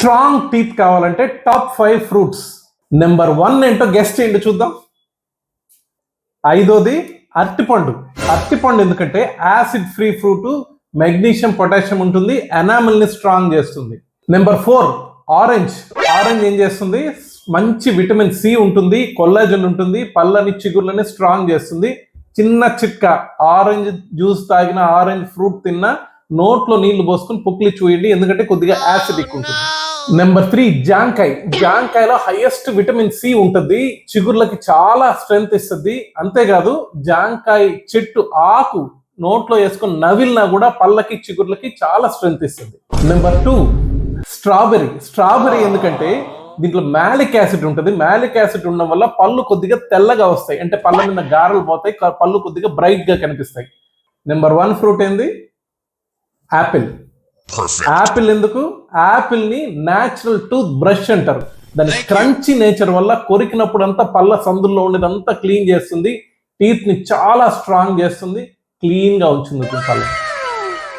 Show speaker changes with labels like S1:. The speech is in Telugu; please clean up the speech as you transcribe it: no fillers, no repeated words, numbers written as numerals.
S1: స్ట్రాంగ్ టీత్ కావాలంటే టాప్ 5 ఫ్రూట్స్. నెంబర్ 1 ఏంటో గెస్ట్ చేయండి చూద్దాం. 5వది అరటిపండు. అరటిపండు ఎందుకంటే acid free fruit, magnesium potassium ఉంటుంది, ఎనామిల్ ని స్ట్రాంగ్ చేస్తుంది. Number 4 orange. ఆరెంజ్ ఏం చేస్తుంది? మంచి విటమిన్ సి ఉంటుంది, కొల్లాజన్ ఉంటుంది, పళ్ళని చిగుర్లని స్ట్రాంగ్ చేస్తుంది. చిన్న చిట్కా, ఆరెంజ్ జ్యూస్ తాగిన, ఆరెంజ్ ఫ్రూట్ తిన్నా నోట్లో నీళ్లు పోసుకుని పుక్లి చూయండి, ఎందుకంటే కొద్దిగా యాసిడిక్ ఉంటుంది. నెంబర్ 3 జాంకాయ. జాంకాయలో హైయెస్ట్ విటమిన్ సి ఉంటుంది, చిగుర్లకి చాలా స్ట్రెంగ్త్ ఇస్తుంది. అంతేకాదు జాంకాయ చెట్టు ఆకు నోట్లో వేసుకొని నవిలినా కూడా పళ్ళకి చిగుర్లకి చాలా స్ట్రెంగ్త్ ఇస్తుంది. Number 2 strawberry. స్ట్రాబెర్రీ ఎందుకంటే దీంట్లో మ్యాలిక్ యాసిడ్ ఉంటుంది. మ్యాలిక్ యాసిడ్ ఉండడం వల్ల పళ్ళు కొద్దిగా తెల్లగా వస్తాయి, అంటే పళ్ళ మీద గారెలు పోతాయి, పళ్ళు కొద్దిగా బ్రైట్ గా కనిపిస్తాయి. నెంబర్ 1 ఫ్రూట్ ఏంది? యాపిల్. యాపిల్ ఎందుకు? యాపిల్ ని న్యాచురల్ టూత్ బ్రష్ అంటారు. దాని క్రంచీ నేచర్ వల్ల కొరికినప్పుడు అంతా పళ్ళ సందుల్లో ఉండేదంతా క్లీన్ చేస్తుంది, టీత్ ని చాలా స్ట్రాంగ్ చేస్తుంది, క్లీన్ గా ఉంచుతుంది పళ్ళు.